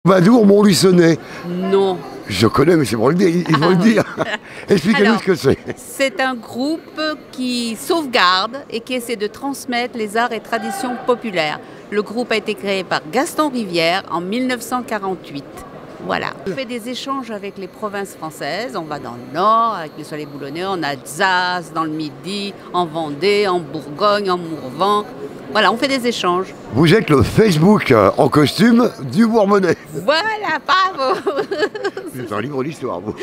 Troubadour Montluçonnais. Non. Je connais, mais c'est pour le dire. Il faut le dire. Expliquez-nous ce que c'est. C'est un groupe qui sauvegarde et qui essaie de transmettre les arts et traditions populaires. Le groupe a été créé par Gaston Rivière en 1948. Voilà. On fait des échanges avec les provinces françaises. On va dans le nord avec les soleils boulonnais, en Alsace, dans le Midi, en Vendée, en Bourgogne, en Morvan. Voilà, on fait des échanges. Vous êtes le Facebook en costume du Bourbonnais. Voilà, bravo. C'est un livre d'histoire, vous.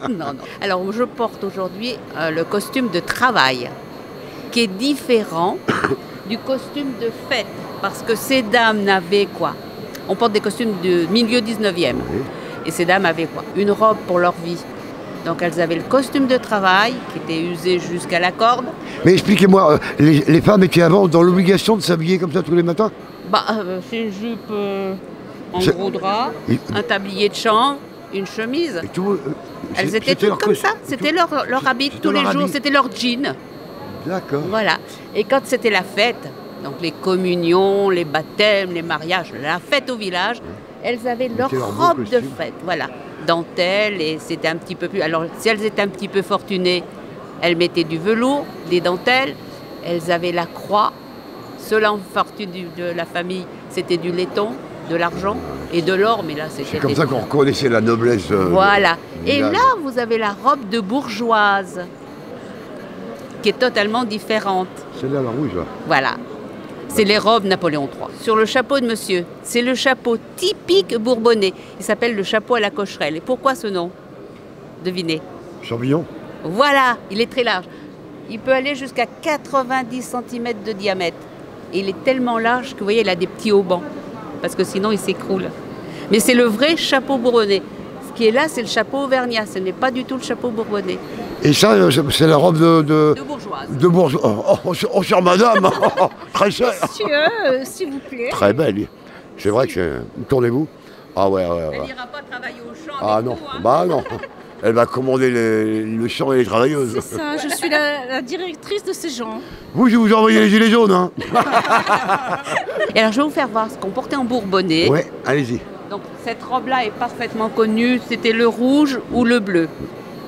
Non, non. Alors, je porte aujourd'hui le costume de travail, qui est différent du costume de fête. Parce que ces dames n'avaient quoi? On porte des costumes de milieu 19e. Oui. Et ces dames avaient quoi? Une robe pour leur vie. Donc elles avaient le costume de travail, qui était usé jusqu'à la corde. Mais expliquez-moi, les femmes étaient avant dans l'obligation de s'habiller comme ça tous les matins? C'est une jupe en gros drap, un tablier de chambre, une chemise. Et tout, Elles étaient toutes comme ça. C'était leur habit de tous les jours, c'était leur jean. D'accord. Voilà. Et quand c'était la fête, donc les communions, les baptêmes, les mariages, la fête au village, elles avaient leur robe de fête. Voilà. Dentelle, et c'était un petit peu plus... Alors, si elles étaient un petit peu fortunées, elles mettaient du velours, des dentelles, elles avaient la croix. Ceux-là en fortune de la famille, c'était du laiton, de l'argent et de l'or, mais là, c'était... C'est comme ça qu'on reconnaissait la noblesse. Voilà. Et là, vous avez la robe de bourgeoise, qui est totalement différente. Celle-là, la rouge, là. Voilà. C'est les robes Napoléon III. Sur le chapeau de monsieur, c'est le chapeau typique bourbonnais. Il s'appelle le chapeau à la cocherelle. Et pourquoi ce nom? Devinez. Champignon. Voilà, il est très large. Il peut aller jusqu'à 90 cm de diamètre. Et il est tellement large que vous voyez, il a des petits haubans. Parce que sinon, il s'écroule. Mais c'est le vrai chapeau bourbonnais. Ce qui est là, c'est le chapeau auvergnat. Ce n'est pas du tout le chapeau bourbonnais. Et ça, c'est la robe de bourgeoise. De bourgeoise. Oh, chère madame. Très chère. Monsieur, s'il vous plaît. Très belle. C'est vrai que c'est... Tournez-vous. Ah ouais. Elle n'ira pas travailler au champ. Ah non, tout, hein. Bah non. Elle va commander le champ et les travailleuses. C'est ça, je suis la directrice de ces gens. Vous, je vais vous envoyer les gilets jaunes. Hein. Et alors, je vais vous faire voir ce qu'on portait en bourbonnais. Ouais, allez-y. Donc, cette robe-là est parfaitement connue. C'était le rouge ou le bleu.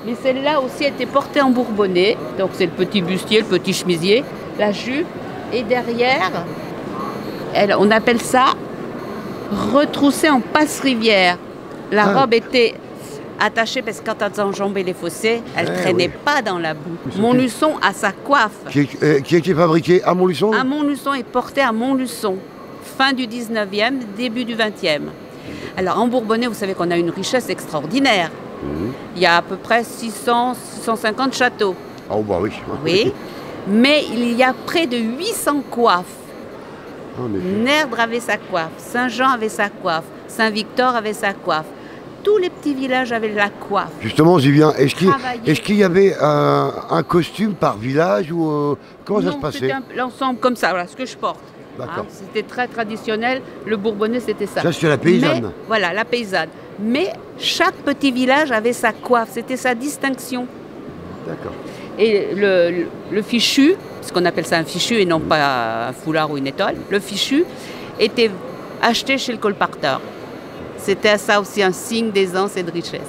Mais celle-là aussi était portée en bourbonnais. Donc, c'est le petit bustier, le petit chemisier, la jupe. Et derrière, on appelle ça retroussée en passe-rivière. La robe était attachée parce que quand elles enjambaient les fossés, elle ne traînait pas dans la boue. Montluçon a sa coiffe. Qui a été fabriquée à Montluçon? À Montluçon et portée à Montluçon. Fin du 19e, début du 20e. Alors, en bourbonnais, vous savez qu'on a une richesse extraordinaire. Il y a à peu près 650 châteaux. Oh bah oui. Oui, mais il y a près de 800 coiffes. Nerdre avait sa coiffe, Saint-Jean avait sa coiffe, Saint-Victor avait sa coiffe. Tous les petits villages avaient la coiffe. Justement, j'y viens. Est-ce qu'il y avait un costume par village ou comment ça se passait? C'était l'ensemble comme ça, voilà ce que je porte. D'accord. C'était très traditionnel, le bourbonnais c'était ça. Ça c'est la paysanne. Mais, voilà, la paysanne. Mais chaque petit village avait sa coiffe, c'était sa distinction. D'accord. Et le fichu, ce qu'on appelle ça un fichu et non pas un foulard ou une étoile, le fichu était acheté chez le colporteur. C'était ça aussi un signe d'aisance et de richesse.